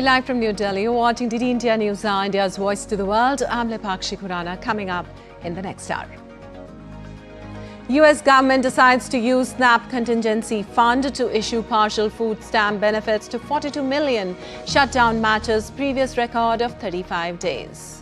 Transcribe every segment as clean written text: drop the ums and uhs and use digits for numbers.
Live from New Delhi, you're watching DD India News, India's voice to the world. I'm Lepakshi Khurana. Coming up in the next hour. US government decides to use SNAP Contingency Fund to issue partial food stamp benefits to 42 million. Shutdown matches previous record of 35 days.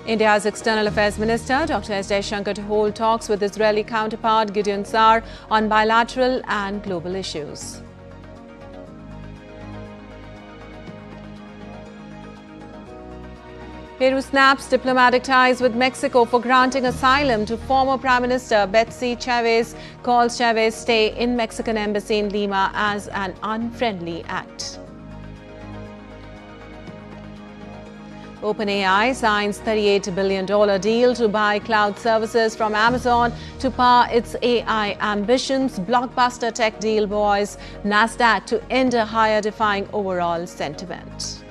India's External Affairs Minister, Dr. Jaishankar, to hold talks with Israeli counterpart Gideon on bilateral and global issues. Peru snaps diplomatic ties with Mexico for granting asylum to former Prime Minister Betsy. Chavez calls Chavez stay in Mexican embassy in Lima as an unfriendly act. OpenAI signs $38 billion deal to buy cloud services from Amazon to power its AI ambitions. Blockbuster tech deal buoys Nasdaq to end a higher, defying overall sentiment.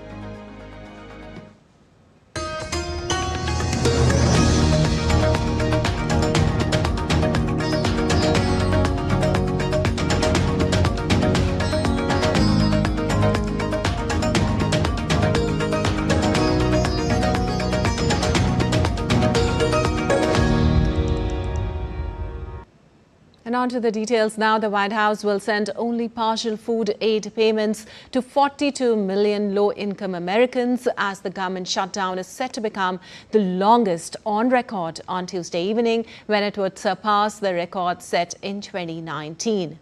And on to the details now. The White House will send only partial food aid payments to 42 million low-income Americans as the government shutdown is set to become the longest on record on Tuesday evening, when it would surpass the record set in 2019.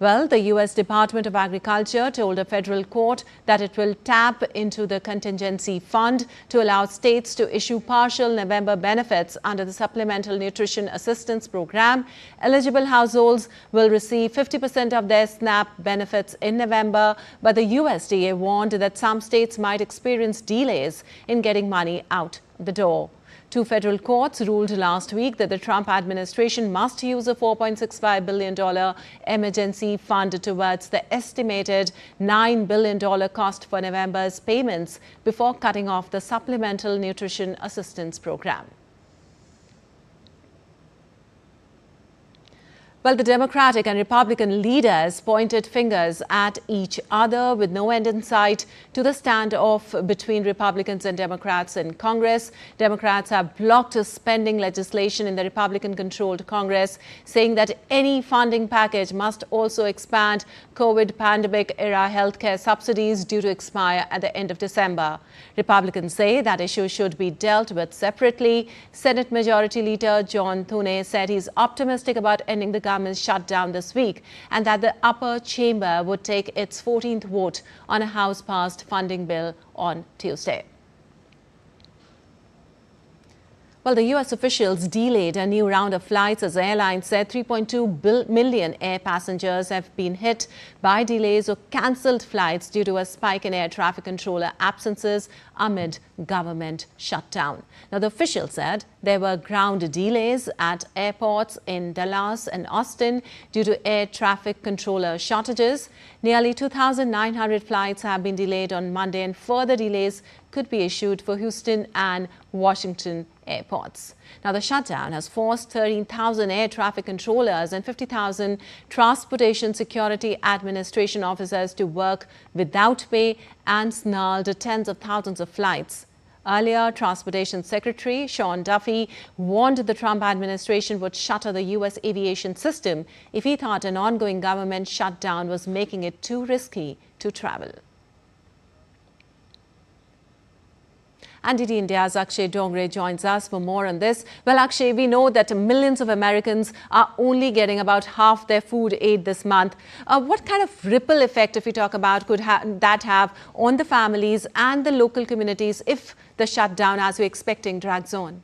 Well, the U.S. Department of Agriculture told a federal court that it will tap into the contingency fund to allow states to issue partial November benefits under the Supplemental Nutrition Assistance Program. Eligible households will receive 50% of their SNAP benefits in November, but the USDA warned that some states might experience delays in getting money out the door. Two federal courts ruled last week that the Trump administration must use a $4.65 billion emergency fund towards the estimated $9 billion cost for November's payments before cutting off the Supplemental Nutrition Assistance Program. Well, the Democratic and Republican leaders pointed fingers at each other with no end in sight to the standoff between Republicans and Democrats in Congress. Democrats have blocked spending legislation in the Republican-controlled Congress, saying that any funding package must also expand COVID pandemic-era healthcare subsidies due to expire at the end of December. Republicans say that issue should be dealt with separately. Senate Majority Leader John Thune said he's optimistic about ending the government's shutdown this week and that the upper chamber would take its 14th vote on a House-passed funding bill on Tuesday. Well, the U.S. officials delayed a new round of flights as airlines said 3.2 million air passengers have been hit by delays or cancelled flights due to a spike in air traffic controller absences amid government shutdown. Now, the officials said there were ground delays at airports in Dallas and Austin due to air traffic controller shortages. Nearly 2,900 flights have been delayed on Monday, and further delays could be issued for Houston and Washington airports. Now, the shutdown has forced 13,000 air traffic controllers and 50,000 Transportation Security Administration officers to work without pay and snarled tens of thousands of flights. Earlier, Transportation Secretary Sean Duffy warned the Trump administration would shutter the U.S. aviation system if he thought an ongoing government shutdown was making it too risky to travel. And DD India's Akshay Dongre joins us for more on this. Well, Akshay, we know that millions of Americans are only getting about half their food aid this month. What kind of ripple effect, if you talk about, could that have on the families and the local communities if the shutdown, as we're expecting, drags on?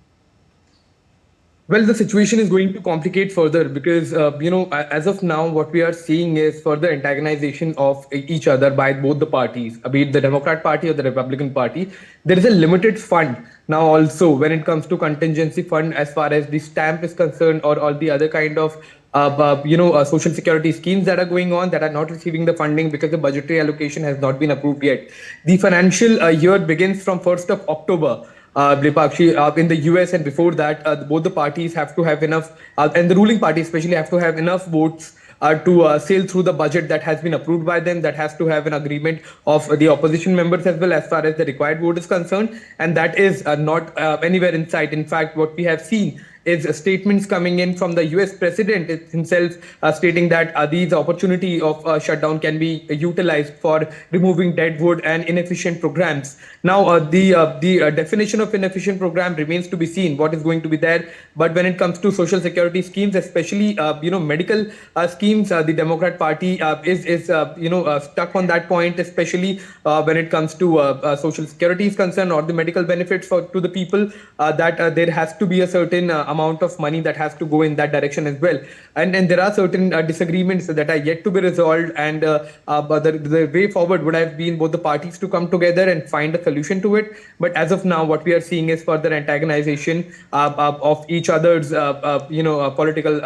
Well, the situation is going to complicate further because, as of now, what we are seeing is further antagonization of each other by both the parties, be it the Democrat Party or the Republican Party. There is a limited fund now also when it comes to contingency fund as far as the stamp is concerned, or all the other kind of social security schemes that are going on that are not receiving the funding because the budgetary allocation has not been approved yet. The financial year begins from 1st of October. in the US, and before that, both the parties have to have enough, and the ruling party especially have to have enough votes to sail through the budget that has been approved by them, that has to have an agreement of the opposition members as well as far as the required vote is concerned. And that is not anywhere in sight. In fact, what we have seen is statements coming in from the US president himself stating that these opportunity of shutdown can be utilized for removing deadwood and inefficient programs. Now, the definition of inefficient program remains to be seen what is going to be there. But when it comes to social security schemes, especially medical schemes, the Democrat Party is stuck on that point, especially when it comes to social security is concerned, or the medical benefits to the people, that there has to be a certain amount of money that has to go in that direction as well. And there are certain disagreements that are yet to be resolved, and but the way forward would have been both the parties to come together and find a solution to it. But as of now, what we are seeing is further antagonization of each other's political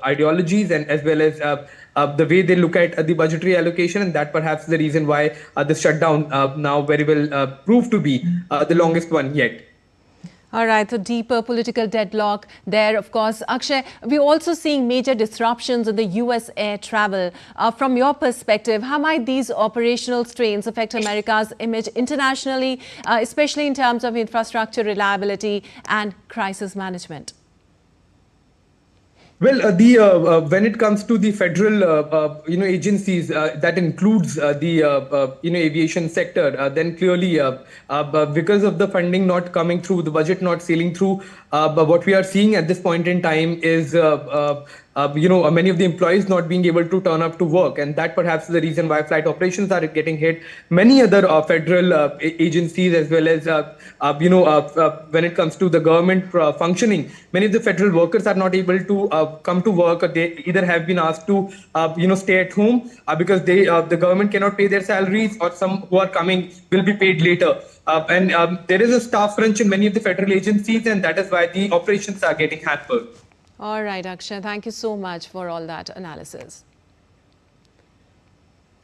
ideologies, and as well as the way they look at the budgetary allocation, and that perhaps the reason why the shutdown now very well proved to be the longest one yet. All right, so deeper political deadlock there, of course. Akshay, we're also seeing major disruptions in the US air travel. From your perspective, how might these operational strains affect America's image internationally, especially in terms of infrastructure reliability and crisis management? Well, when it comes to the federal agencies, that includes the aviation sector, then clearly because of the funding not coming through, the budget not sailing through, but what we are seeing at this point in time is many of the employees not being able to turn up to work, and that perhaps is the reason why flight operations are getting hit. Many other federal agencies, as well as when it comes to the government functioning, many of the federal workers are not able to come to work. They either have been asked to stay at home because the government cannot pay their salaries, or some who are coming will be paid later. And there is a staff crunch in many of the federal agencies, and that is why the operations are getting hampered. All right, Akshay, thank you so much for all that analysis.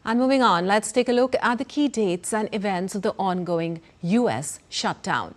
And moving on, let's take a look at the key dates and events of the ongoing US shutdown.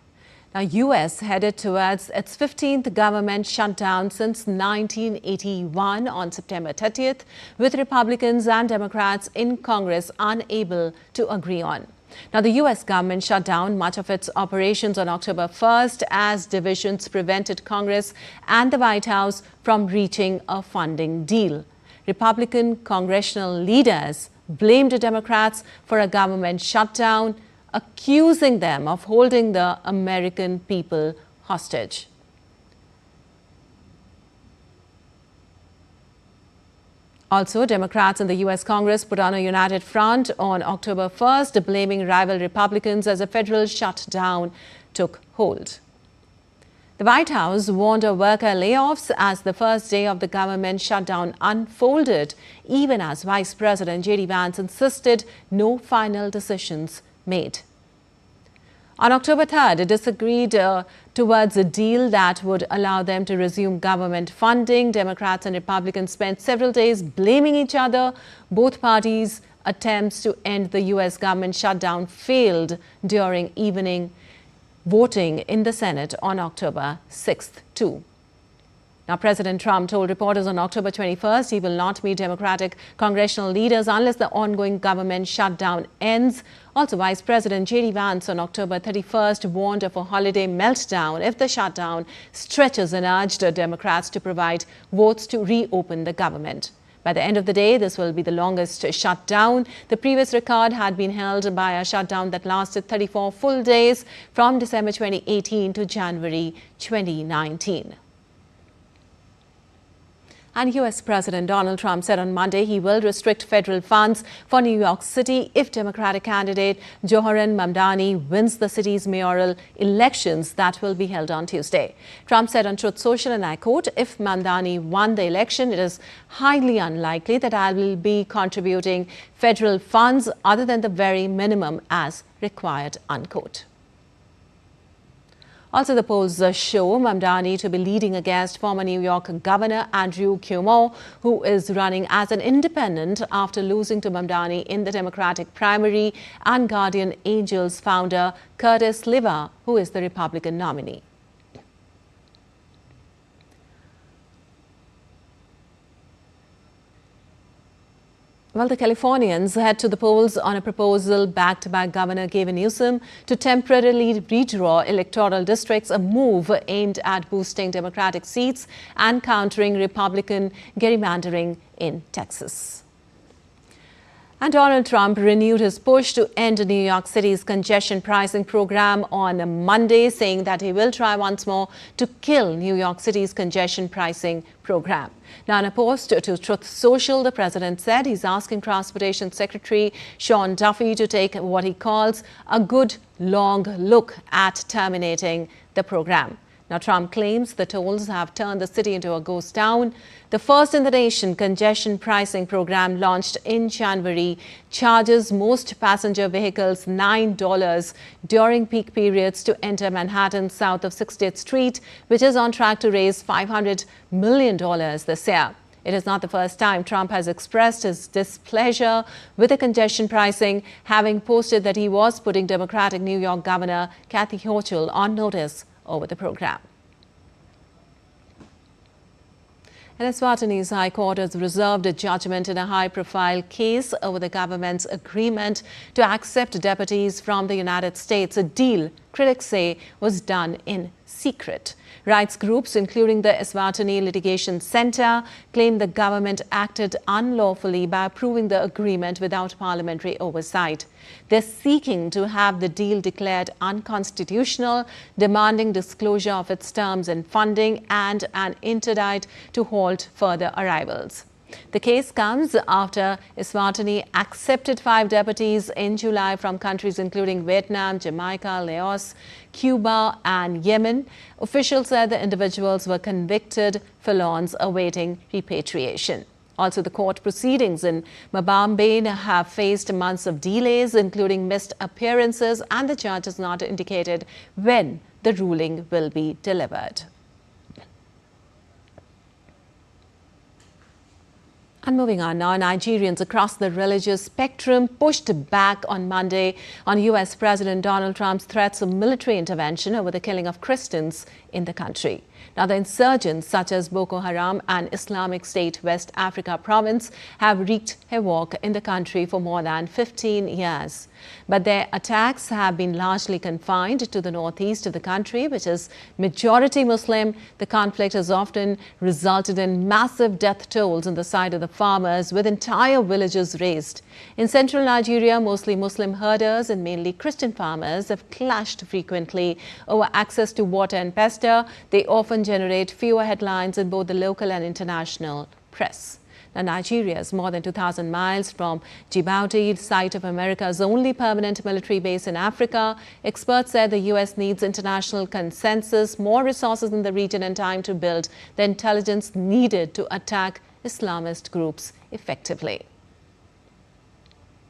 Now, US headed towards its 15th government shutdown since 1981 on September 30th, with Republicans and Democrats in Congress unable to agree on. Now, the US government shut down much of its operations on October 1st as divisions prevented Congress and the White House from reaching a funding deal. Republican congressional leaders blamed the Democrats for a government shutdown, accusing them of holding the American people hostage. Also, Democrats in the U.S. Congress put on a united front on October 1st, blaming rival Republicans as a federal shutdown took hold. The White House warned of worker layoffs as the first day of the government shutdown unfolded, even as Vice President J.D. Vance insisted no final decisions made. On October 3rd, it disagreed towards a deal that would allow them to resume government funding. Democrats and Republicans spent several days blaming each other. Both parties' attempts to end the U.S. government shutdown failed during evening voting in the Senate on October 6th, too. Now, President Trump told reporters on October 21st he will not meet Democratic congressional leaders unless the ongoing government shutdown ends. Also, Vice President J.D. Vance on October 31st warned of a holiday meltdown if the shutdown stretches, and urged Democrats to provide votes to reopen the government. By the end of the day, this will be the longest shutdown. The previous record had been held by a shutdown that lasted 34 full days from December 2018 to January 2019. And U.S. President Donald Trump said on Monday he will restrict federal funds for New York City if Democratic candidate Zohran Mamdani wins the city's mayoral elections that will be held on Tuesday. Trump said on Truth Social, and I quote, "If Mamdani won the election, it is highly unlikely that I will be contributing federal funds other than the very minimum as required," unquote. Also, the polls show Mamdani to be leading against former New York Governor Andrew Cuomo, who is running as an independent after losing to Mamdani in the Democratic primary, and Guardian Angels founder Curtis Lever, who is the Republican nominee. Well, the Californians head to the polls on a proposal backed by Governor Gavin Newsom to temporarily redraw electoral districts, a move aimed at boosting Democratic seats and countering Republican gerrymandering in Texas. And Donald Trump renewed his push to end New York City's congestion pricing program on Monday, saying that he will try once more to kill New York City's congestion pricing program. Now, in a post to Truth Social, the president said he's asking Transportation Secretary Sean Duffy to take what he calls a good long look at terminating the program. Now, Trump claims the tolls have turned the city into a ghost town. The first in the nation congestion pricing program, launched in January, charges most passenger vehicles $9 during peak periods to enter Manhattan south of 60th Street, which is on track to raise $500 million this year. It is not the first time Trump has expressed his displeasure with the congestion pricing, having posted that he was putting Democratic New York Governor Kathy Hochul on notice over the program. And Eswatini's High Court has reserved a judgment in a high-profile case over the government's agreement to accept deputies from the United States, a deal critics say was done in secret. Rights groups, including the Eswatini Litigation Center, claim the government acted unlawfully by approving the agreement without parliamentary oversight. They're seeking to have the deal declared unconstitutional, demanding disclosure of its terms and funding, and an interdict to halt further arrivals. The case comes after Eswatini accepted 5 deputies in July from countries including Vietnam, Jamaica, Laos, Cuba, and Yemen. Officials said the individuals were convicted felons awaiting repatriation. Also, the court proceedings in Mabambe have faced months of delays, including missed appearances, and the judge has not indicated when the ruling will be delivered. And moving on now, Nigerians across the religious spectrum pushed back on Monday on U.S. President Donald Trump's threats of military intervention over the killing of Christians in the country. Now, the insurgents such as Boko Haram and Islamic State West Africa province have wreaked havoc in the country for more than 15 years. But their attacks have been largely confined to the northeast of the country, which is majority Muslim. The conflict has often resulted in massive death tolls on the side of the farmers, with entire villages razed. In central Nigeria, mostly Muslim herders and mainly Christian farmers have clashed frequently over access to water and pasture. They often generate fewer headlines in both the local and international press. Now, Nigeria is more than 2,000 miles from Djibouti, site of America's only permanent military base in Africa. Experts said the U.S. needs international consensus, more resources in the region, and time to build the intelligence needed to attack Islamist groups effectively.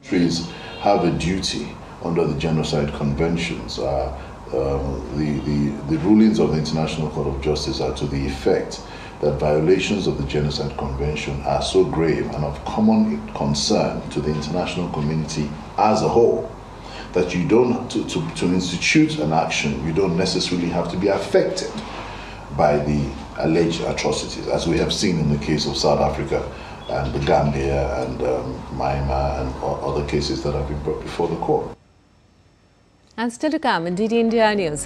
Countries have a duty under the Genocide Conventions. The rulings of the International Court of Justice are to the effect that violations of the Genocide Convention are so grave and of common concern to the international community as a whole that you don't, to institute an action, you don't necessarily have to be affected by the alleged atrocities, as we have seen in the case of South Africa and the Gambia and Myanmar and other cases that have been brought before the court. And still to come in DD India News.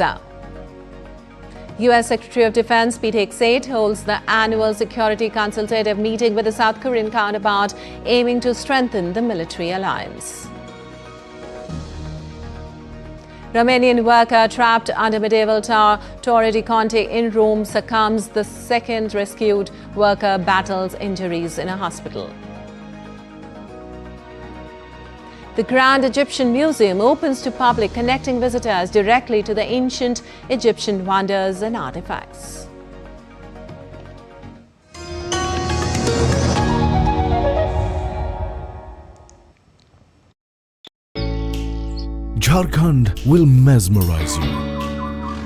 U.S. Secretary of Defense Pete Hegseth holds the annual security consultative meeting with the South Korean counterpart, aiming to strengthen the military alliance. Romanian worker trapped under medieval tower Torre di Conte in Rome succumbs. The second rescued worker battles injuries in a hospital. The Grand Egyptian Museum opens to public, connecting visitors directly to the ancient Egyptian wonders and artifacts. Jharkhand will mesmerize you.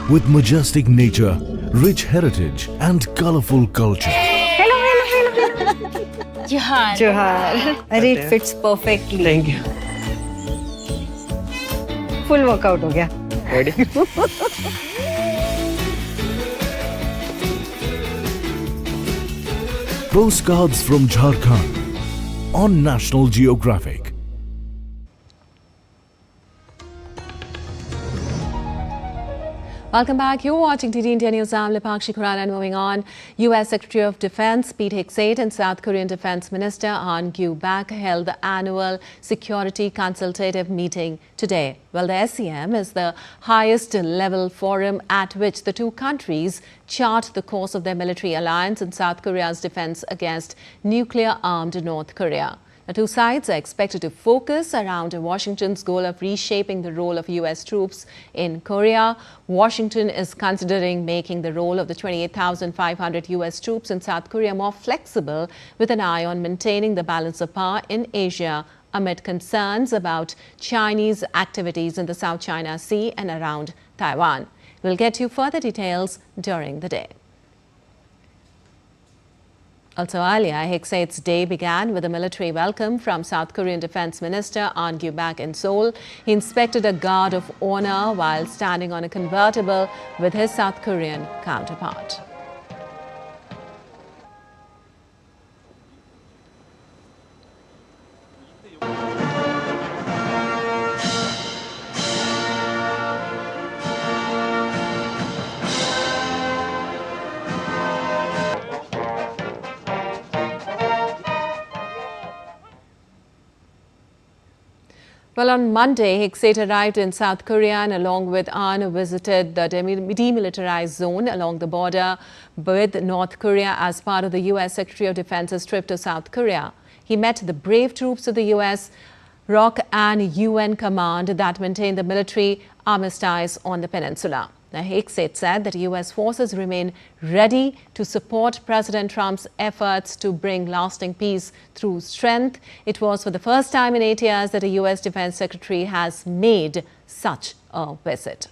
with majestic nature, rich heritage and colorful culture. Johar. अरे it fits perfectly. Thank you. Full workout हो गया. Ready? Postcards from Jharkhand on National Geographic. Welcome back. You're watching TD India News. I'm Lipakshi Khurana, and moving on. U.S. Secretary of Defense Pete Hegseth and South Korean Defense Minister Han Kyu-bak held the annual Security Consultative Meeting today. Well, the SCM is the highest level forum at which the two countries chart the course of their military alliance in South Korea's defense against nuclear-armed North Korea. The two sides are expected to focus around Washington's goal of reshaping the role of U.S. troops in Korea. Washington is considering making the role of the 28,500 U.S. troops in South Korea more flexible, with an eye on maintaining the balance of power in Asia amid concerns about Chinese activities in the South China Sea and around Taiwan. We'll get you further details during the day. Also earlier, Hegseth's day began with a military welcome from South Korean Defense Minister Han Kyu-bak in Seoul. He inspected a guard of honor while standing on a convertible with his South Korean counterpart. Well, on Monday, Hegseth arrived in South Korea and along with Han visited the demilitarized zone along the border with North Korea as part of the U.S. Secretary of Defense's trip to South Korea. He met the brave troops of the U.S. ROK and UN command that maintain the military armistice on the peninsula. Now, Hegseth said that U.S. forces remain ready to support President Trump's efforts to bring lasting peace through strength. It was for the first time in 8 years that a U.S. Defense Secretary has made such a visit.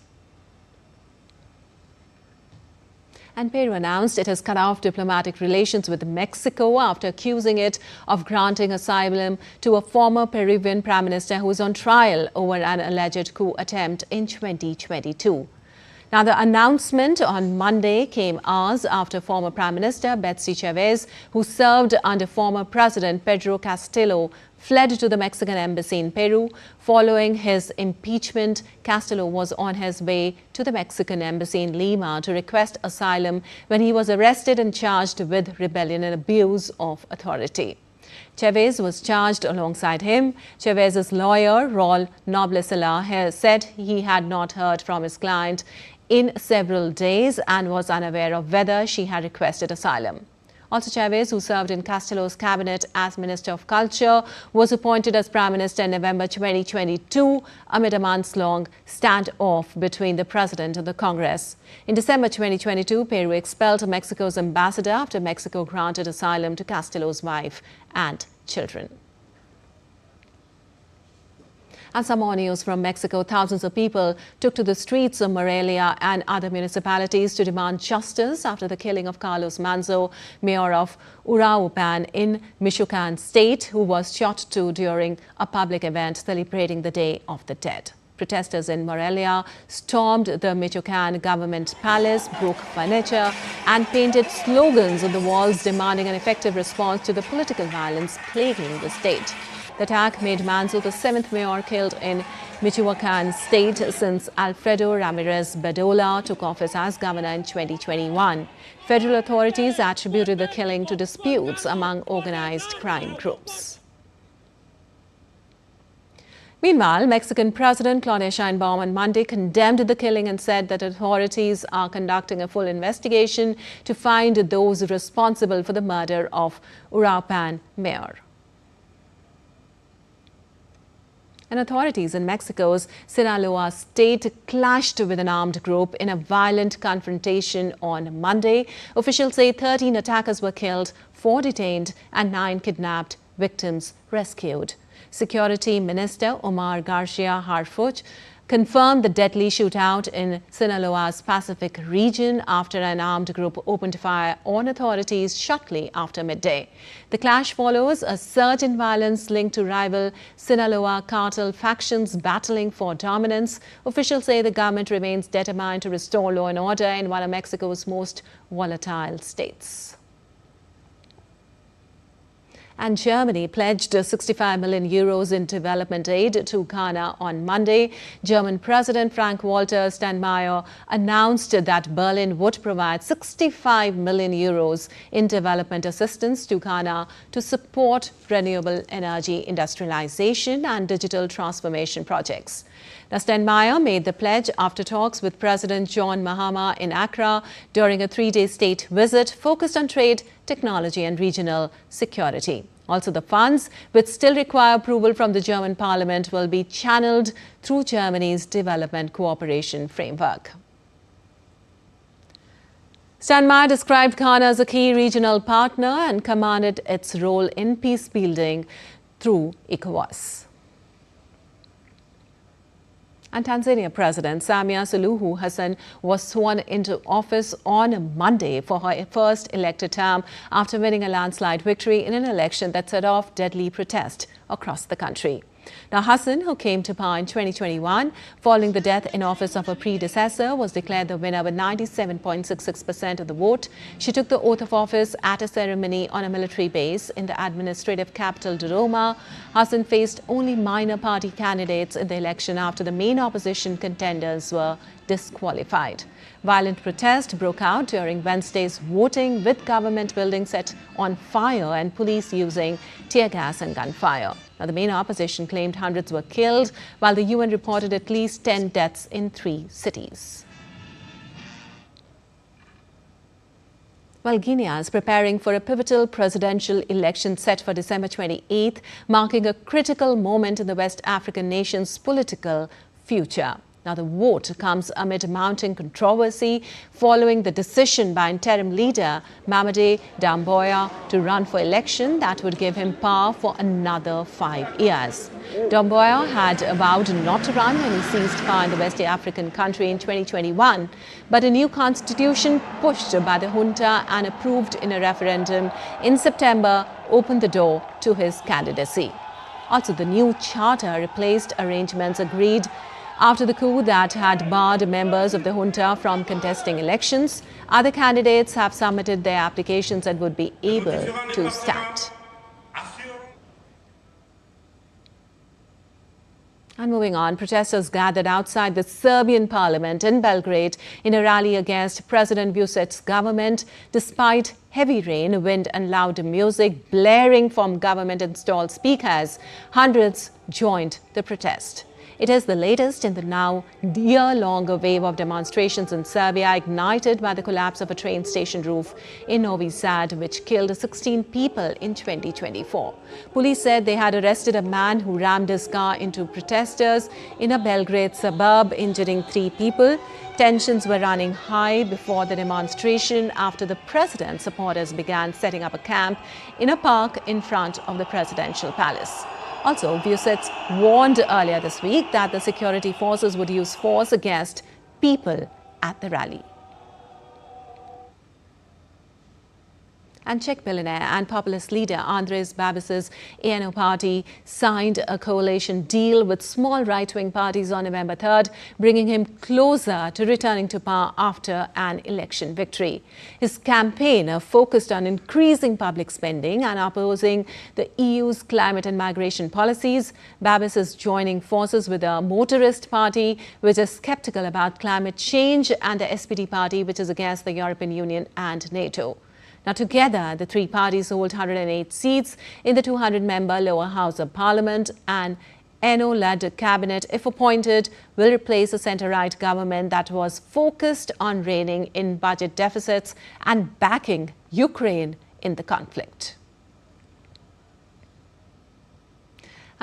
And Peru announced it has cut off diplomatic relations with Mexico after accusing it of granting asylum to a former Peruvian Prime Minister who is on trial over an alleged coup attempt in 2022. Now, the announcement on Monday came hours after former Prime Minister Betsy Chavez, who served under former President Pedro Castillo, fled to the Mexican embassy in Peru. Following his impeachment, Castillo was on his way to the Mexican embassy in Lima to request asylum when he was arrested and charged with rebellion and abuse of authority. Chavez was charged alongside him. Chavez's lawyer, Raul Noblesela, has said he had not heard from his client in several days and was unaware of whether she had requested asylum. Also, Chavez, who served in Castillo's cabinet as Minister of Culture, was appointed as Prime Minister in November 2022 amid a months-long standoff between the President and the Congress. In December 2022, Peru expelled Mexico's ambassador after Mexico granted asylum to Castillo's wife and children. And some more news from Mexico. Thousands of people took to the streets of Morelia and other municipalities to demand justice after the killing of Carlos Manzo, mayor of Uruapan in Michoacan state, who was shot to during a public event celebrating the Day of the Dead. Protesters in Morelia stormed the Michoacan government palace, broke furniture and painted slogans on the walls demanding an effective response to the political violence plaguing the state. The attack made Manzo the seventh mayor killed in Michoacan state since Alfredo Ramirez Bedolla took office as governor in 2021. Federal authorities attributed the killing to disputes among organized crime groups. Meanwhile, Mexican President Claudia Sheinbaum on Monday condemned the killing and said that authorities are conducting a full investigation to find those responsible for the murder of Uruapan mayor. And authorities in Mexico's Sinaloa state clashed with an armed group in a violent confrontation on Monday. Officials say 13 attackers were killed, 4 detained and 9 kidnapped, victims rescued. Security Minister Omar Garcia Harfuch confirmed the deadly shootout in Sinaloa's Pacific region after an armed group opened fire on authorities shortly after midday. The clash follows a surge in violence linked to rival Sinaloa cartel factions battling for dominance. Officials say the government remains determined to restore law and order in one of Mexico's most volatile states. And Germany pledged 65 million euros in development aid to Ghana on Monday. German President Frank-Walter Steinmeier announced that Berlin would provide 65 million euros in development assistance to Ghana to support renewable energy industrialization and digital transformation projects. Now, Steinmeier made the pledge after talks with President John Mahama in Accra during a three-day state visit focused on trade, technology and regional security. Also, the funds, which still require approval from the German parliament, will be channeled through Germany's development cooperation framework. Steinmeier described Ghana as a key regional partner and commended its role in peace building through ECOWAS. And Tanzania President Samia Suluhu Hassan was sworn into office on Monday for her first elected term after winning a landslide victory in an election that set off deadly protest across the country. Now, Hassan, who came to power in 2021 following the death in office of her predecessor, was declared the winner with 97.66% of the vote. She took the oath of office at a ceremony on a military base in the administrative capital, Dodoma. Hassan faced only minor party candidates in the election after the main opposition contenders were disqualified. Violent protest broke out during Wednesday's voting, with government buildings set on fire and police using tear gas and gunfire. Now, the main opposition claimed hundreds were killed, while the UN reported at least 10 deaths in 3 cities. Well, Guinea is preparing for a pivotal presidential election set for December 28th, marking a critical moment in the West African nation's political future. Now, the vote comes amid mounting controversy following the decision by interim leader Mamadi Doumbouya to run for election that would give him power for another 5 years. Doumbouya had vowed not to run when he seized power in the West African country in 2021, but a new constitution pushed by the junta and approved in a referendum in September opened the door to his candidacy. Also, the new charter replaced arrangements agreed after the coup that had barred members of the junta from contesting elections. Other candidates have submitted their applications and would be able to stand. And moving on, protesters gathered outside the Serbian parliament in Belgrade in a rally against President Vucic's government. Despite heavy rain, wind and loud music blaring from government-installed speakers, hundreds joined the protest. It is the latest in the now year-long wave of demonstrations in Serbia, ignited by the collapse of a train station roof in Novi Sad, which killed 16 people in 2024. Police said they had arrested a man who rammed his car into protesters in a Belgrade suburb, injuring 3 people. Tensions were running high before the demonstration after the president's supporters began setting up a camp in a park in front of the presidential palace. Also, Vucic warned earlier this week that the security forces would use force against people at the rally. And Czech billionaire and populist leader Andrej Babis's ANO party signed a coalition deal with small right-wing parties on November 3rd, bringing him closer to returning to power after an election victory. His campaign focused on increasing public spending and opposing the EU's climate and migration policies. Babis is joining forces with the Motorist Party, which is skeptical about climate change, and the SPD party, which is against the European Union and NATO. Now, together, the 3 parties hold 108 seats in the 200-member lower house of parliament. An ANO-led cabinet, if appointed, will replace a centre-right government that was focused on reining in budget deficits and backing Ukraine in the conflict.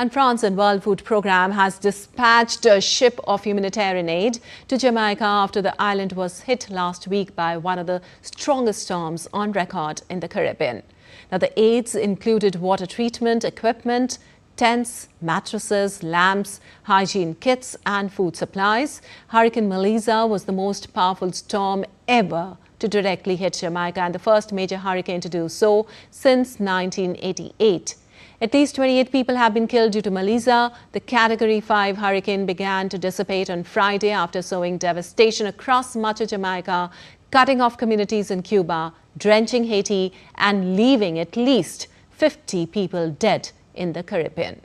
And France and World Food Programme has dispatched a ship of humanitarian aid to Jamaica after the island was hit last week by one of the strongest storms on record in the Caribbean. Now, the aids included water treatment equipment, tents, mattresses, lamps, hygiene kits and food supplies. Hurricane Melissa was the most powerful storm ever to directly hit Jamaica and the first major hurricane to do so since 1988. At least 28 people have been killed due to Melissa. The Category 5 hurricane began to dissipate on Friday after sowing devastation across much of Jamaica, cutting off communities in Cuba, drenching Haiti and leaving at least 50 people dead in the Caribbean.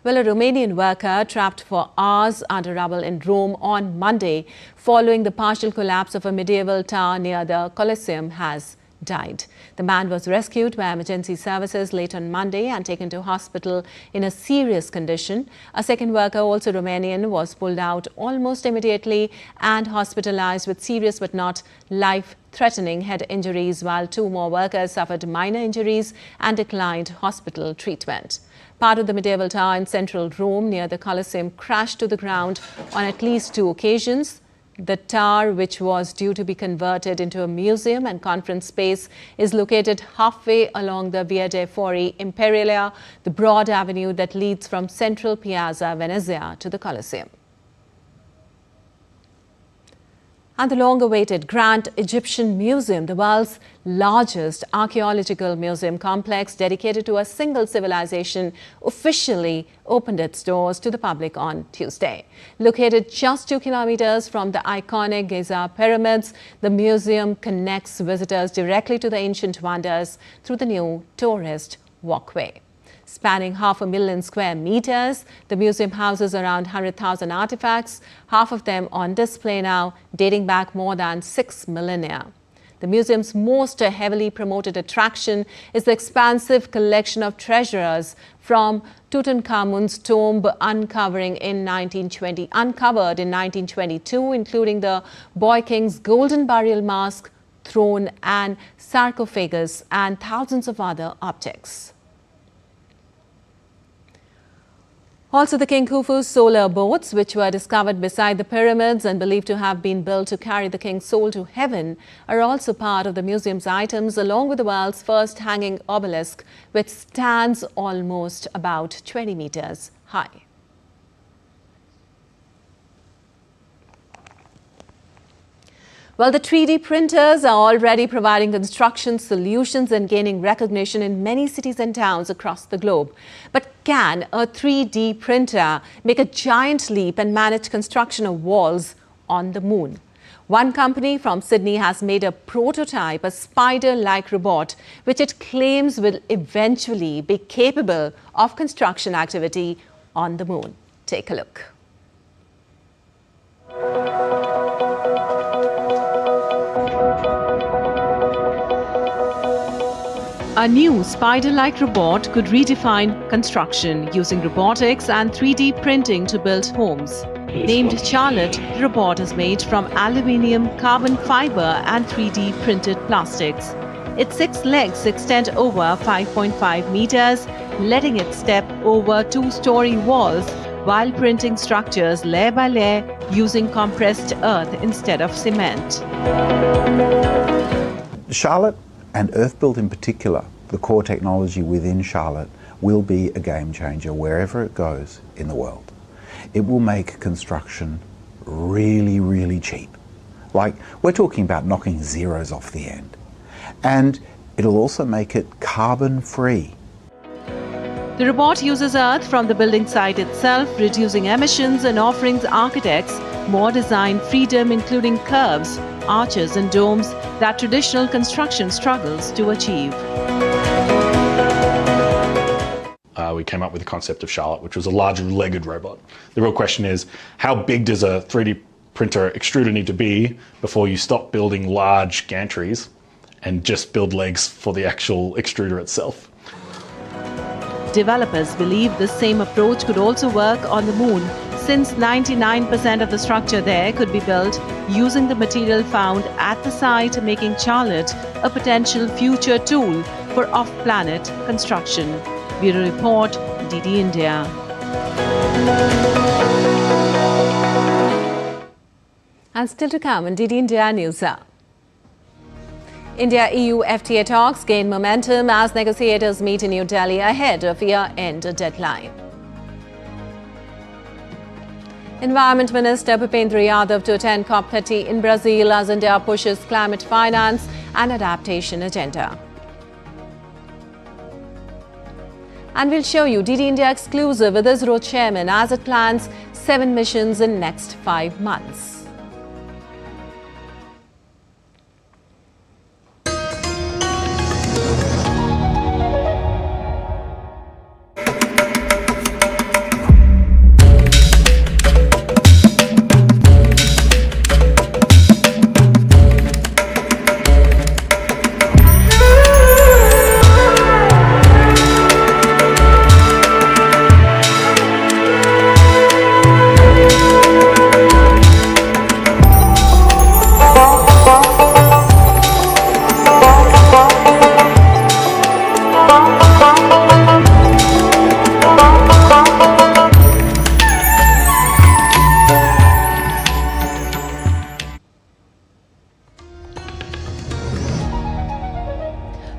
Well, a Romanian worker trapped for hours under rubble in Rome on Monday following the partial collapse of a medieval tower near the Colosseum has died. The man was rescued by emergency services late on Monday and taken to hospital in a serious condition. A second worker, also Romanian, was pulled out almost immediately and hospitalized with serious but not life-threatening head injuries, while two more workers suffered minor injuries and declined hospital treatment. Part of the medieval tower in central Rome near the Colosseum crashed to the ground on at least 2 occasions. The tower, which was due to be converted into a museum and conference space, is located halfway along the Via dei Fori Imperiale, the broad avenue that leads from central Piazza Venezia to the Colosseum. And the long-awaited Grand Egyptian Museum, the world's largest archaeological museum complex dedicated to a single civilization, officially opened its doors to the public on Tuesday. Located just 2 kilometers from the iconic Giza pyramids, the museum connects visitors directly to the ancient wonders through the new tourist walkway. Spanning 500,000 square meters, the museum houses around 100,000 artifacts, half of them on display now, dating back more than 6 millennia. The museum's most heavily promoted attraction is the expansive collection of treasures from Tutankhamun's tomb uncovered in 1922, including the boy king's golden burial mask, throne and sarcophagus, and thousands of other objects. Also, the King Khufu's solar boats, which were discovered beside the pyramids and believed to have been built to carry the king's soul to heaven, are also part of the museum's items, along with the world's first hanging obelisk, which stands almost about 20 meters high. Well, the 3D printers are already providing construction solutions and gaining recognition in many cities and towns across the globe. But can a 3D printer make a giant leap and manage construction of walls on the moon? One company from Sydney has made a prototype, a spider-like robot, which it claims will eventually be capable of construction activity on the moon. Take a look. A new spider-like robot could redefine construction using robotics and 3D printing to build homes. Named Charlotte, the robot is made from aluminium, carbon fiber and 3D printed plastics. Its 6 legs extend over 5.5 meters, letting it step over 2-story walls while printing structures layer by layer using compressed earth instead of cement. Charlotte, and earth-built in particular, the core technology within Charlotte, will be a game changer wherever it goes in the world. It will make construction really, really cheap. Like, we're talking about knocking zeros off the end. And it'll also make it carbon-free. The robot uses earth from the building site itself, reducing emissions and offering architects more design freedom, including curves, arches and domes that traditional construction struggles to achieve. We came up with the concept of Charlotte, which was a large legged robot. The real question is, how big does a 3D printer extruder need to be before you stop building large gantries and just build legs for the actual extruder itself? Developers believe the same approach could also work on the moon, since 99% of the structure there could be built using the material found at the site, making Charlotte a potential future tool for off-planet construction. Bureau Report, DD India. And still to come on DD India News. India-EU FTA talks gain momentum as negotiators meet in New Delhi ahead of year-end deadline. Environment Minister Bhupendra Yadav to attend COP30 in Brazil as India pushes climate finance and adaptation agenda. And we'll show you DD India exclusive with ISRO chairman as it plans 7 missions in next 5 months.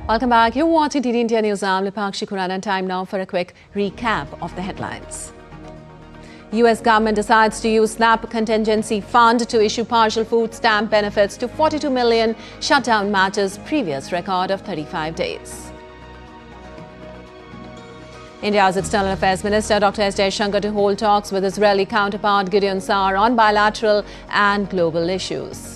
Welcome back. You're watching DD India News. I'm Lipakshi Khurana, and time now for a quick recap of the headlines. US government decides to use SNAP Contingency Fund to issue partial food stamp benefits to 42 million, shutdown matches previous record of 35 days. India's External Affairs Minister Dr. S. Jaishankar to hold talks with Israeli counterpart Gideon on bilateral and global issues.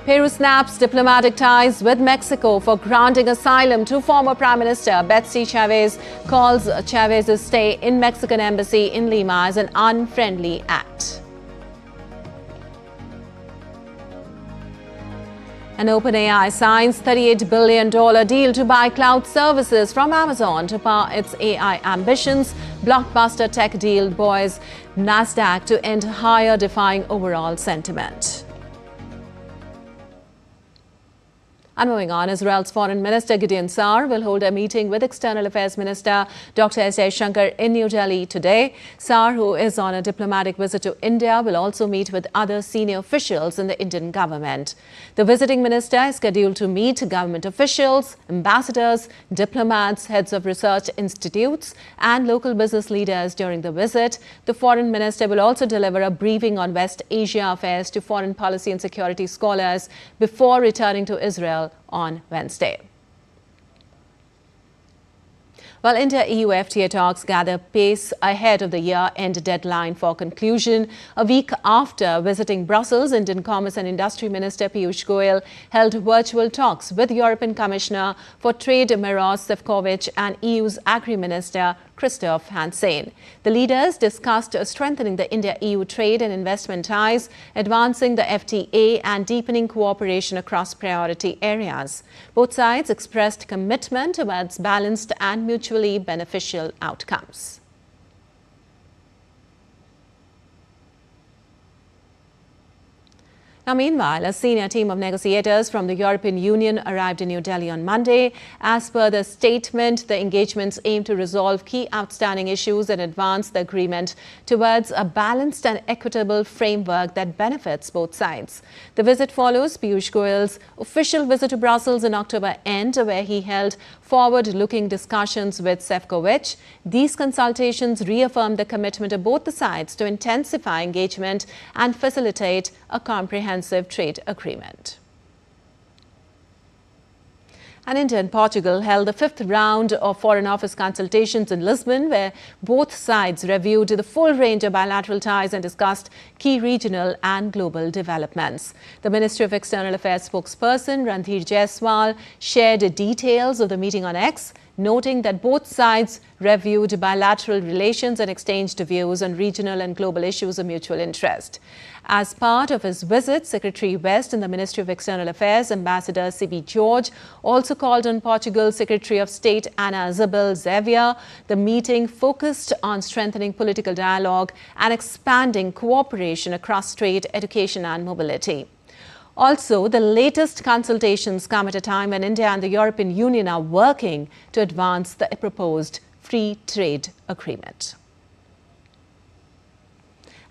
Peru snaps diplomatic ties with Mexico for granting asylum to former Prime Minister Betsy. Chavez calls Chavez's stay in Mexican embassy in Lima as an unfriendly act. An OpenAI signs $38 billion deal to buy cloud services from Amazon to power its AI ambitions. Blockbuster tech deal buoys Nasdaq to end higher, defying overall sentiment. And moving on, Israel's Foreign Minister Gideon will hold a meeting with External Affairs Minister Dr. S. Jaishankar in New Delhi today. Sar, who is on a diplomatic visit to India, will also meet with other senior officials in the Indian government. The visiting minister is scheduled to meet government officials, ambassadors, diplomats, heads of research institutes, and local business leaders during the visit. The foreign minister will also deliver a briefing on West Asia affairs to foreign policy and security scholars before returning to Israel on Wednesday. While India-EU FTA talks gather pace ahead of the year-end deadline for conclusion, a week after visiting Brussels, Indian Commerce and Industry Minister Piyush Goyal held virtual talks with European Commissioner for Trade Miroslav Sefcovic and EU's Agri-Minister Christoph Hansen. The leaders discussed strengthening the India-EU trade and investment ties, advancing the FTA and deepening cooperation across priority areas. Both sides expressed commitment towards balanced and mutually beneficial outcomes. Now, meanwhile, a senior team of negotiators from the European Union arrived in New Delhi on Monday. As per the statement, the engagements aim to resolve key outstanding issues and advance the agreement towards a balanced and equitable framework that benefits both sides. The visit follows Piyush Goyal's official visit to Brussels in October end, where he held forward-looking discussions with Sefcovic. These consultations reaffirmed the commitment of both the sides to intensify engagement and facilitate a comprehensive trade agreement. And India and Portugal held the 5th round of Foreign Office consultations in Lisbon, where both sides reviewed the full range of bilateral ties and discussed key regional and global developments. The Ministry of External Affairs spokesperson Randhir Jaiswal shared details of the meeting on X, noting that both sides reviewed bilateral relations and exchanged views on regional and global issues of mutual interest. As part of his visit, Secretary West in the Ministry of External Affairs, Ambassador C.B. George, also called on Portugal's Secretary of State Ana Isabel Xavier. The meeting focused on strengthening political dialogue and expanding cooperation across trade, education and mobility. Also, the latest consultations come at a time when India and the European Union are working to advance the proposed free trade agreement.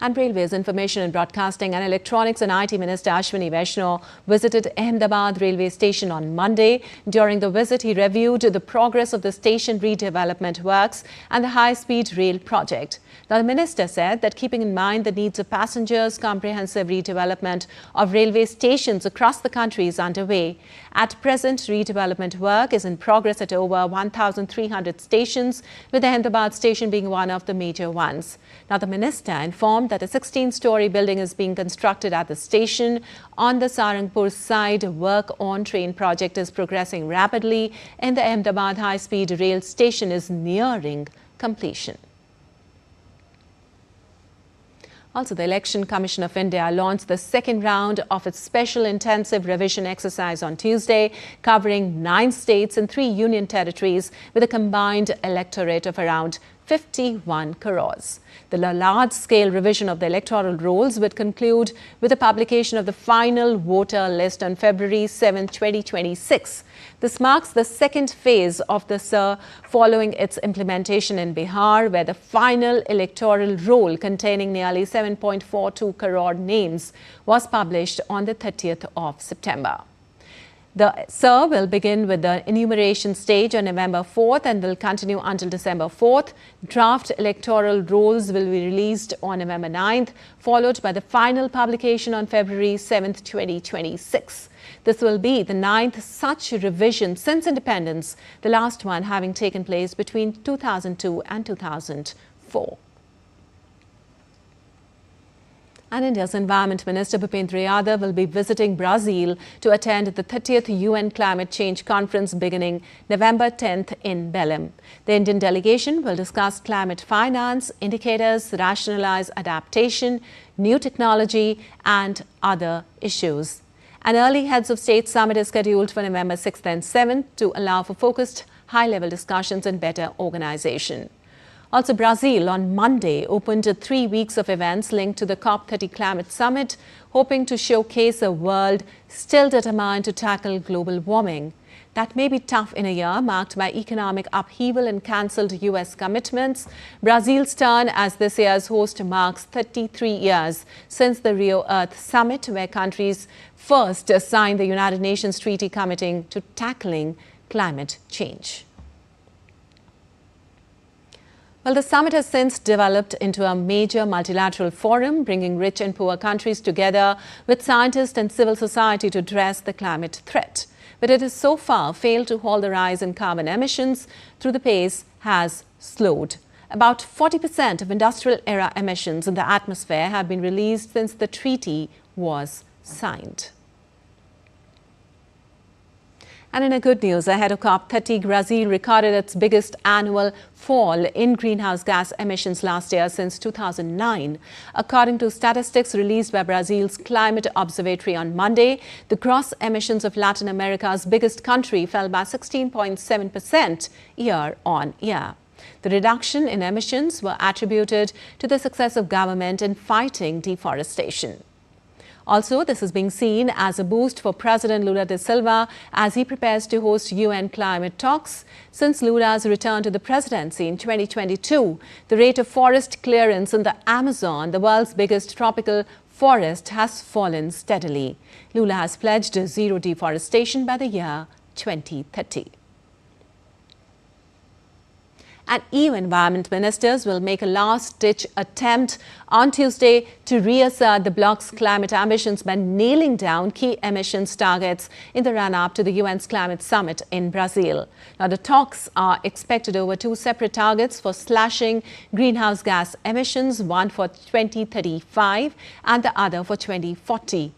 And Railways, Information and Broadcasting and Electronics and IT Minister Ashwini Vaishnaw visited Ahmedabad railway station on Monday. During the visit, he reviewed the progress of the station redevelopment works and the high-speed rail project. Now, the minister said that keeping in mind the needs of passengers, comprehensive redevelopment of railway stations across the country is underway. At present, redevelopment work is in progress at over 1,300 stations, with the Ahmedabad station being one of the major ones. Now, the minister informed that a 16-story building is being constructed at the station. On the Sarangpur side, work on train project is progressing rapidly, and the Ahmedabad high-speed rail station is nearing completion. Also, the Election Commission of India launched the second round of its special intensive revision exercise on Tuesday, covering 9 states and 3 union territories with a combined electorate of around 51 crores. The large-scale revision of the electoral rolls would conclude with the publication of the final voter list on February 7, 2026. This marks the second phase of the SIR following its implementation in Bihar, where the final electoral roll containing nearly 7.42 crore names was published on the 30th of September. The SIR will begin with the enumeration stage on November 4th and will continue until December 4th. Draft electoral rolls will be released on November 9th, followed by the final publication on February 7th, 2026. This will be the 9th such revision since independence, the last one having taken place between 2002 and 2004. And India's Environment Minister Bhupendra Yadav will be visiting Brazil to attend the 30th UN Climate Change Conference beginning November 10th in Belém. The Indian delegation will discuss climate finance, indicators, rationalize adaptation, new technology and other issues. An early Heads of State summit is scheduled for November 6th and 7th to allow for focused high-level discussions and better organization. Also, Brazil on Monday opened 3 weeks of events linked to the COP30 climate summit, hoping to showcase a world still determined to tackle global warming. That may be tough in a year marked by economic upheaval and cancelled US commitments. Brazil's turn as this year's host marks 33 years since the Rio Earth Summit, where countries first signed the United Nations Treaty committing to tackling climate change. Well, the summit has since developed into a major multilateral forum, bringing rich and poor countries together with scientists and civil society to address the climate threat. But it has so far failed to halt the rise in carbon emissions, though the pace has slowed. About 40% of industrial-era emissions in the atmosphere have been released since the treaty was signed. And in a good news, ahead of COP30, Brazil recorded its biggest annual fall in greenhouse gas emissions last year since 2009. According to statistics released by Brazil's Climate Observatory on Monday, the gross emissions of Latin America's biggest country fell by 16.7% year-on-year. The reduction in emissions were attributed to the success of government in fighting deforestation. Also, this is being seen as a boost for President Lula da Silva as he prepares to host UN climate talks. Since Lula's return to the presidency in 2022, the rate of forest clearance in the Amazon, the world's biggest tropical forest, has fallen steadily. Lula has pledged zero deforestation by the year 2030. And EU environment ministers will make a last-ditch attempt on Tuesday to reassert the bloc's climate ambitions by nailing down key emissions targets in the run-up to the UN's climate summit in Brazil. Now, the talks are expected over 2 separate targets for slashing greenhouse gas emissions, one for 2035 and the other for 2040.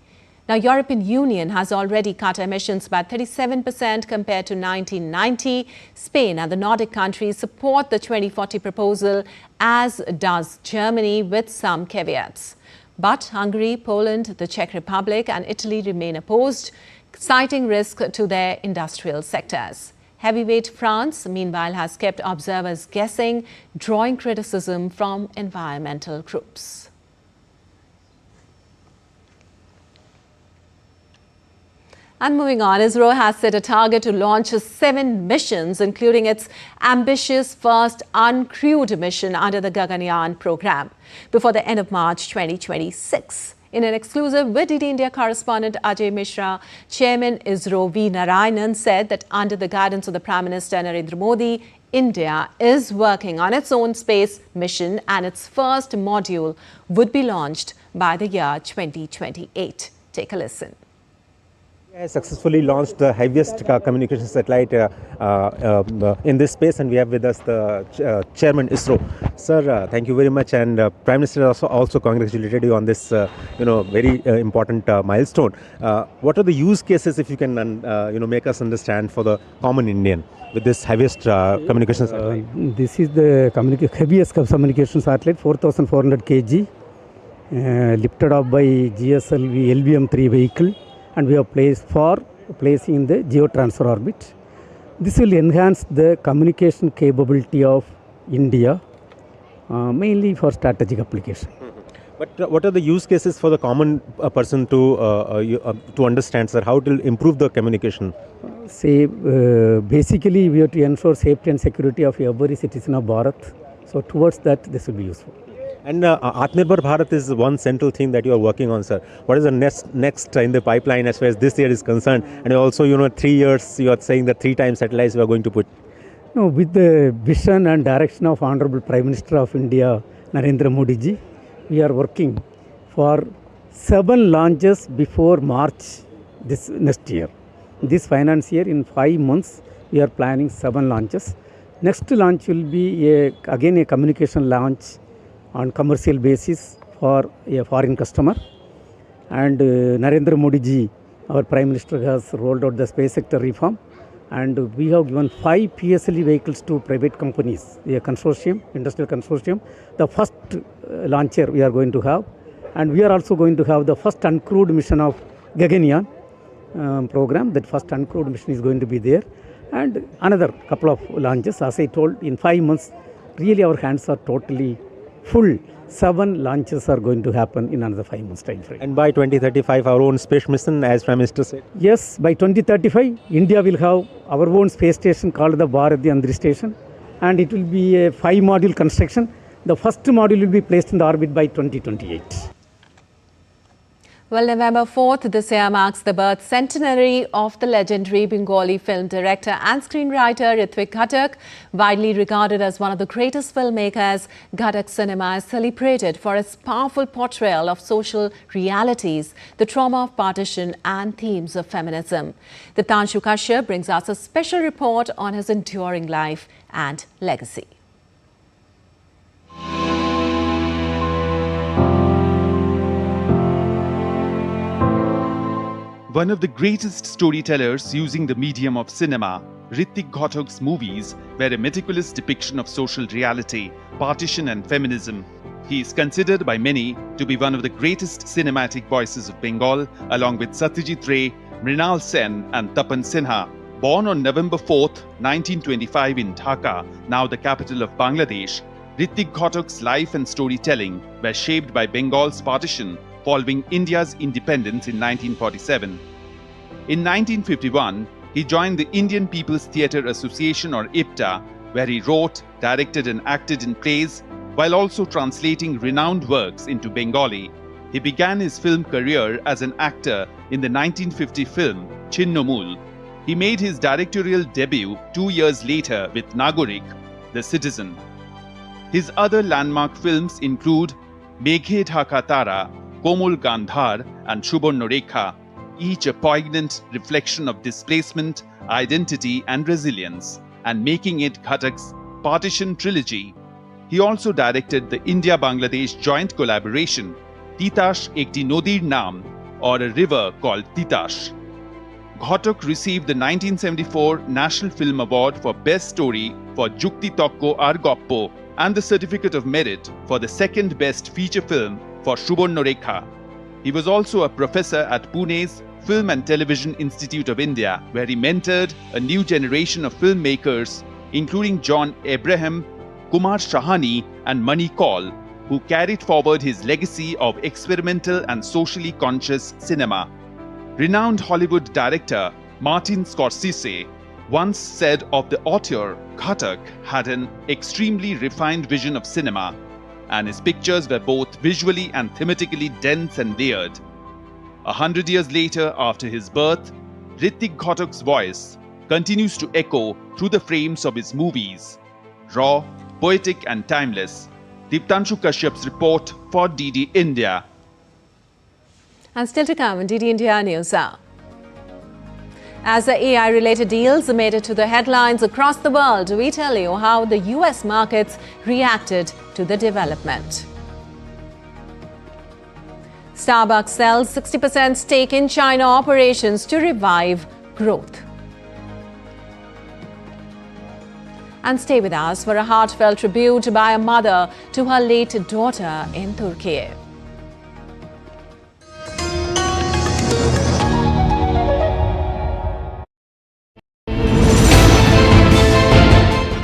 Now, European Union has already cut emissions by 37% compared to 1990. Spain and the Nordic countries support the 2040 proposal, as does Germany, with some caveats. But Hungary, Poland, the Czech Republic and Italy remain opposed, citing risk to their industrial sectors. Heavyweight France, meanwhile, has kept observers guessing, drawing criticism from environmental groups. And moving on, ISRO has set a target to launch 7 missions, including its ambitious first uncrewed mission under the Gaganyaan program, before the end of March 2026. In an exclusive with DD India correspondent Ajay Mishra, Chairman ISRO V. Narayanan said that under the guidance of the Prime Minister Narendra Modi, India is working on its own space mission and its first module would be launched by the year 2028. Take a listen. I successfully launched the heaviest communication satellite in this space, and we have with us the Chairman ISRO. Sir, thank you very much, and Prime Minister also congratulated you on this very important milestone. What are the use cases, if you can make us understand, for the common Indian with this heaviest communication satellite? This is the heaviest communication satellite, 4,400 kg, lifted up by GSLV LVM-3 vehicle, and we have placed for placing in the geotransfer orbit. This will enhance the communication capability of India, mainly for strategic application. But what are the use cases for the common person to understand, sir? How it will improve the communication? Basically, we have to ensure safety and security of every citizen of Bharat. So towards that, this will be useful. And Atmanirbhar Bharat is one central thing that you are working on, sir. What is the next in the pipeline as far as this year is concerned? And also, 3 years, you are saying that 3 times satellites we are going to put. No, with the vision and direction of Honorable Prime Minister of India, Narendra Modi ji, we are working for 7 launches before March this next year. This finance year, in 5 months, we are planning 7 launches. Next launch will be again a communication launch on commercial basis for a foreign customer. And Narendra Modi ji, our Prime Minister, has rolled out the space sector reform, and we have given 5 PSLV vehicles to private companies, a consortium, industrial consortium. The first launcher we are going to have, and we are also going to have the first uncrewed mission of Gaganyaan program. That first uncrewed mission is going to be there, and another couple of launches. As I told, in 5 months, really our hands are totally full. 7 launches are going to happen in another 5 months time frame. And by 2035, our own space mission, as Prime Minister said? Yes, by 2035, India will have our own space station called the Bharat Andhri Station, and it will be a 5-module construction. The first module will be placed in the orbit by 2028. Well, November 4th this year marks the birth centenary of the legendary Bengali film director and screenwriter Ritwik Ghatak. Widely regarded as one of the greatest filmmakers, Ghatak cinema is celebrated for its powerful portrayal of social realities, the trauma of partition and themes of feminism. Diptanshu Kashyap brings us a special report on his enduring life and legacy. One of the greatest storytellers using the medium of cinema, Ritwik Ghatak's movies were a meticulous depiction of social reality, partition and feminism. He is considered by many to be one of the greatest cinematic voices of Bengal, along with Satyajit Ray, Mrinal Sen and Tapan Sinha. Born on November 4th, 1925 in Dhaka, now the capital of Bangladesh, Ritwik Ghatak's life and storytelling were shaped by Bengal's partition following India's independence in 1947. In 1951, he joined the Indian People's Theatre Association, or IPTA, where he wrote, directed and acted in plays, while also translating renowned works into Bengali. He began his film career as an actor in the 1950 film Chinnamul. He made his directorial debut 2 years later with Nagorik, The Citizen. His other landmark films include Meghe Dhaka Tara, Komul Gandhar and Subarnarekha, each a poignant reflection of displacement, identity and resilience, and making it Ghatak's partition trilogy. He also directed the India-Bangladesh joint collaboration Titash Ekti Nodir Naam, or a river called Titash. Ghatak received the 1974 National Film Award for Best Story for Jukti Tokko Ar Goppo and the Certificate of Merit for the second best feature film for Subarnarekha. He was also a professor at Pune's Film and Television Institute of India, where he mentored a new generation of filmmakers, including John Abraham, Kumar Shahani and Mani Kaul, who carried forward his legacy of experimental and socially conscious cinema. Renowned Hollywood director Martin Scorsese once said of the auteur Ghatak had an extremely refined vision of cinema, and his pictures were both visually and thematically dense and layered. 100 years later, after his birth, Ritwik Ghatak's voice continues to echo through the frames of his movies. Raw, poetic and timeless. Deeptanshu Kashyap's report for DD India. And still to come in DD India News Hour. As the AI-related deals made it to the headlines across the world, we tell you how the US markets reacted to the development. Starbucks sells 60% stake in China operations to revive growth. And stay with us for a heartfelt tribute by a mother to her late daughter in Turkey.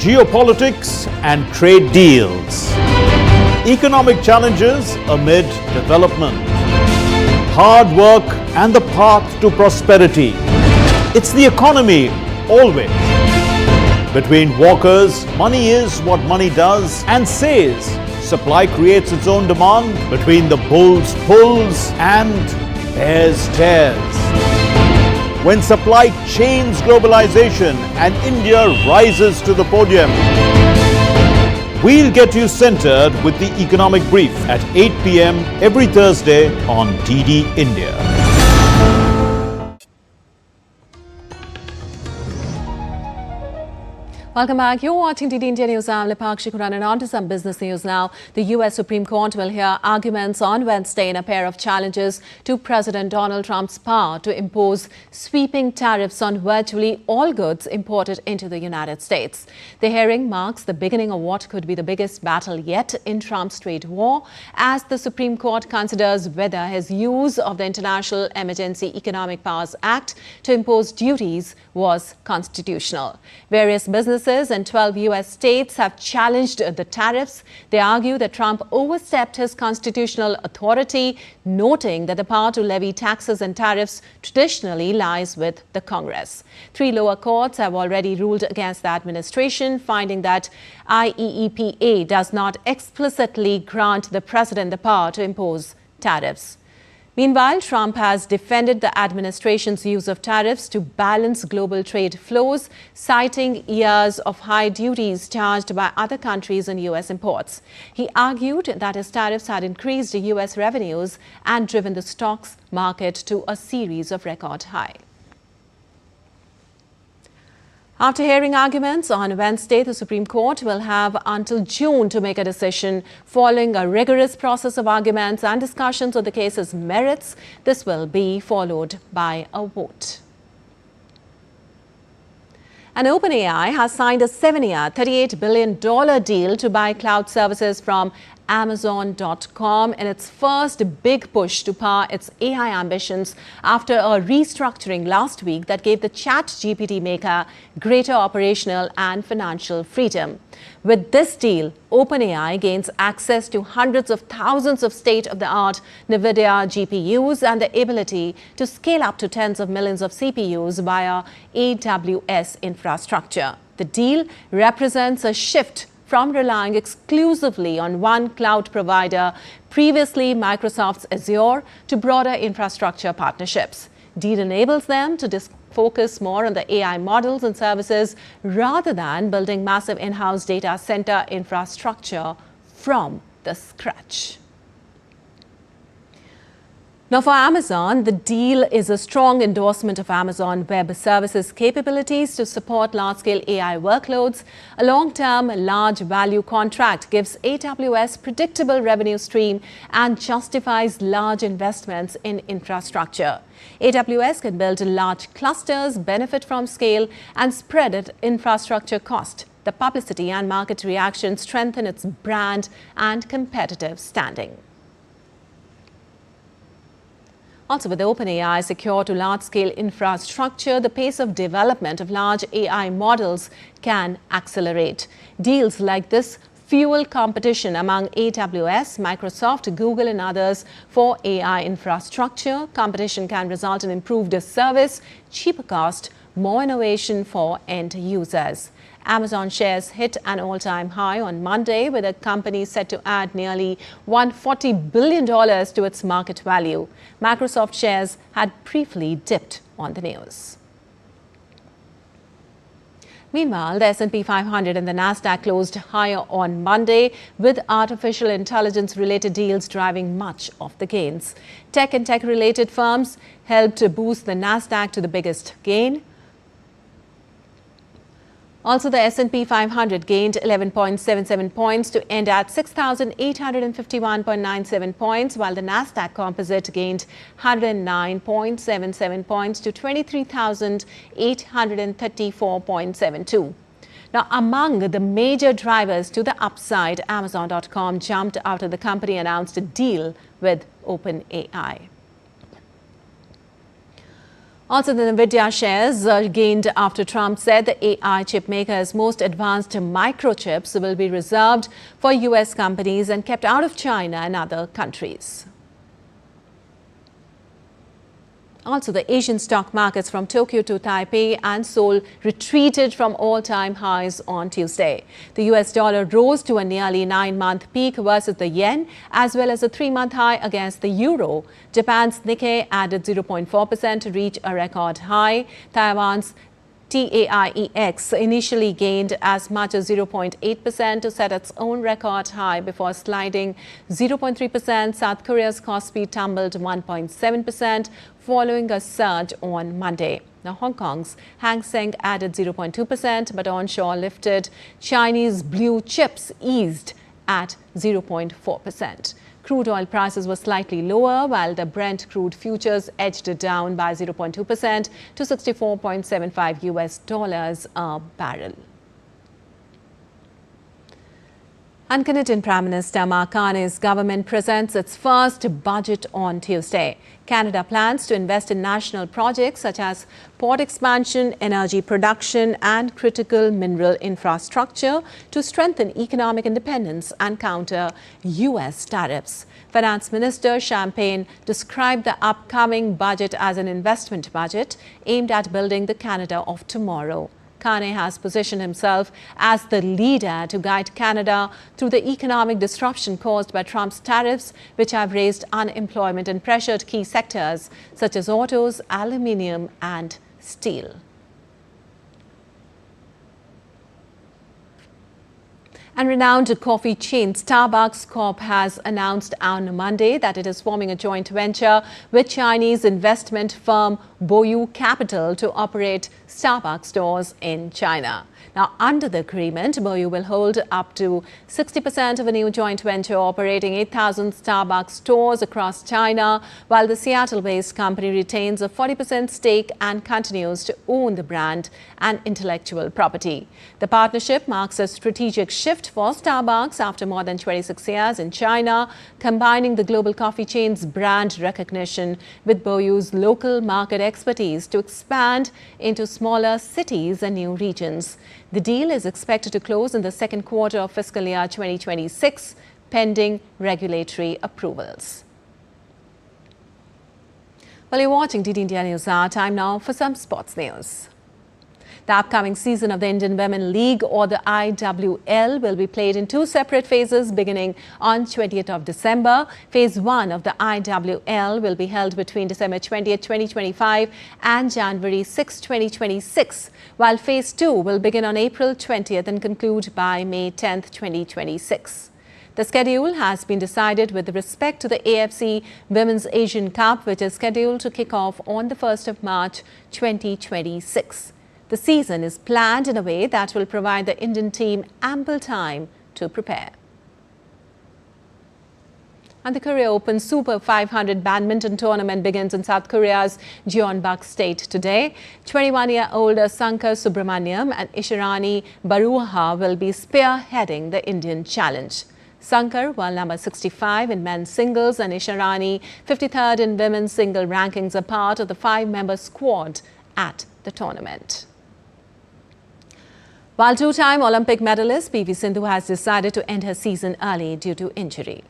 Geopolitics and trade deals. Economic challenges amid development. Hard work and the path to prosperity. It's the economy always. Between walkers, money is what money does and says. Supply creates its own demand. Between the bulls pulls and bears tears. When supply chains globalization and India rises to the podium. We'll get you centered with the economic brief at 8 p.m. every Thursday on DD India. Welcome back. You're watching DD India News. I'm Lipakshi Kuran, and on to some business news now. The US Supreme Court will hear arguments on Wednesday in a pair of challenges to President Donald Trump's power to impose sweeping tariffs on virtually all goods imported into the United States. The hearing marks the beginning of what could be the biggest battle yet in Trump's trade war, as the Supreme Court considers whether his use of the International Emergency Economic Powers Act to impose duties was constitutional. Various businesses and 12 U.S. states have challenged the tariffs. They argue that Trump overstepped his constitutional authority, noting that the power to levy taxes and tariffs traditionally lies with the Congress. 3 lower courts have already ruled against the administration, finding that IEEPA does not explicitly grant the president the power to impose tariffs. Meanwhile, Trump has defended the administration's use of tariffs to balance global trade flows, citing years of high duties charged by other countries on U.S. imports. He argued that his tariffs had increased U.S. revenues and driven the stocks market to a series of record highs. After hearing arguments on Wednesday, the Supreme Court will have until June to make a decision. Following a rigorous process of arguments and discussions on the case's merits, this will be followed by a vote. And OpenAI has signed a 7-year, $38 billion deal to buy cloud services from Amazon.com in its first big push to power its AI ambitions after a restructuring last week that gave the ChatGPT maker greater operational and financial freedom. With this deal, OpenAI gains access to hundreds of thousands of state-of-the-art NVIDIA GPUs and the ability to scale up to tens of millions of CPUs via AWS infrastructure. The deal represents a shift from relying exclusively on one cloud provider, previously Microsoft's Azure, to broader infrastructure partnerships. Deal enables them to focus more on the AI models and services rather than building massive in-house data center infrastructure from the scratch. Now, for Amazon, the deal is a strong endorsement of Amazon Web Services' capabilities to support large-scale AI workloads. A long-term, large-value contract gives AWS predictable revenue stream and justifies large investments in infrastructure. AWS can build large clusters, benefit from scale, and spread its infrastructure cost. The publicity and market reaction strengthen its brand and competitive standing. Also, with OpenAI secure to large-scale infrastructure, the pace of development of large AI models can accelerate. Deals like this fuel competition among AWS, Microsoft, Google and others for AI infrastructure. Competition can result in improved service, cheaper cost, more innovation for end users. Amazon shares hit an all-time high on Monday, with the company set to add nearly $140 billion to its market value. Microsoft shares had briefly dipped on the news. Meanwhile, the S&P 500 and the Nasdaq closed higher on Monday, with artificial intelligence-related deals driving much of the gains. Tech and tech-related firms helped to boost the Nasdaq to the biggest gain. Also, the S&P 500 gained 11.77 points to end at 6,851.97 points, while the Nasdaq Composite gained 109.77 points to 23,834.72. Now, among the major drivers to the upside, Amazon.com jumped after the company announced a deal with OpenAI. Also, the Nvidia shares gained after Trump said the AI chip maker's most advanced microchips will be reserved for US companies and kept out of China and other countries. Also, the Asian stock markets from Tokyo to Taipei and Seoul retreated from all-time highs on Tuesday. The US dollar rose to a nearly 9-month peak versus the yen, as well as a 3-month high against the euro. Japan's Nikkei added 0.4% to reach a record high. Taiwan's TAIEX initially gained as much as 0.8% to set its own record high before sliding 0.3%. South Korea's Kospi tumbled 1.7% following a surge on Monday. Now, Hong Kong's Hang Seng added 0.2%, but onshore lifted. Chinese blue chips eased at 0.4%. Crude oil prices were slightly lower, while the Brent crude futures edged down by 0.2% to $64.75 a barrel. And Canadian Prime Minister Mark Carney's government presents its first budget on Tuesday. Canada plans to invest in national projects such as port expansion, energy production and critical mineral infrastructure to strengthen economic independence and counter US tariffs. Finance Minister Champagne described the upcoming budget as an investment budget aimed at building the Canada of tomorrow. Carney has positioned himself as the leader to guide Canada through the economic disruption caused by Trump's tariffs, which have raised unemployment and pressured key sectors such as autos, aluminium and steel. And renowned coffee chain Starbucks Corp has announced on Monday that it is forming a joint venture with Chinese investment firm Boyu Capital to operate Starbucks stores in China. Now, under the agreement, Boyu will hold up to 60% of a new joint venture operating 8,000 Starbucks stores across China, while the Seattle-based company retains a 40% stake and continues to own the brand and intellectual property. The partnership marks a strategic shift for Starbucks after more than 26 years in China, combining the global coffee chain's brand recognition with Boyu's local market expertise to expand into smaller cities and new regions. The deal is expected to close in the second quarter of fiscal year 2026, pending regulatory approvals. Well, you're watching DD India News Hour. Time now for some sports news. The upcoming season of the Indian Women League, or the IWL, will be played in two separate phases beginning on 20th of December. Phase 1 of the IWL will be held between December 20th, 2025 and January 6, 2026, while Phase 2 will begin on April 20th and conclude by May 10th, 2026. The schedule has been decided with respect to the AFC Women's Asian Cup, which is scheduled to kick off on the 1st of March, 2026. The season is planned in a way that will provide the Indian team ample time to prepare. And the Korea Open Super 500 badminton tournament begins in South Korea's Jeonbuk State today. 21-year-old Shankar Subramaniam and Ishirani Baruaha will be spearheading the Indian challenge. Shankar won number 65 in men's singles and Ishirani 53rd in women's single rankings, are part of the 5-member squad at the tournament. While two-time Olympic medalist PV Sindhu has decided to end her season early due to injury.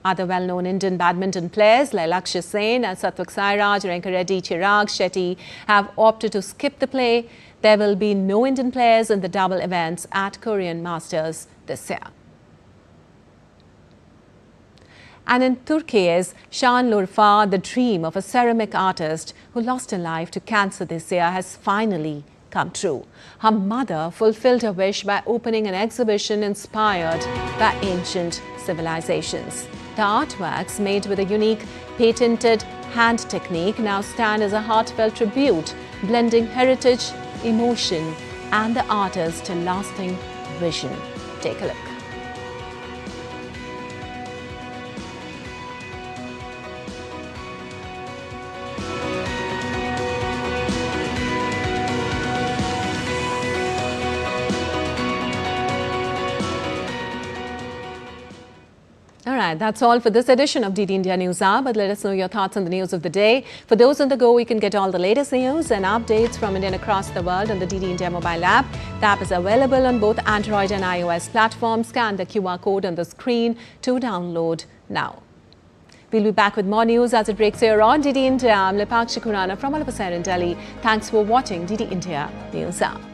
Other well-known Indian badminton players like Lakshya Sen and Satvik Sairaj, Ranka Reddy, Chirag Shetty have opted to skip the play. There will be no Indian players in the double events at Korean Masters this year. And in Turkey's Şanlıurfa, the dream of a ceramic artist who lost her life to cancer this year has finally come true. Her mother fulfilled her wish by opening an exhibition inspired by ancient civilizations. The artworks, made with a unique patented hand technique, now stand as a heartfelt tribute, blending heritage, emotion, and the artist's lasting vision. Take a look. All right, that's all for this edition of DD India News Hour, but let us know your thoughts on the news of the day. For those on the go, you can get all the latest news and updates from India and across the world on the DD India mobile app. The app is available on both Android and iOS platforms. Scan the QR code on the screen to download now. We'll be back with more news as it breaks here on DD India. I'm Lipakshi Khurana from all of us here in Delhi. Thanks for watching DD India News Hour.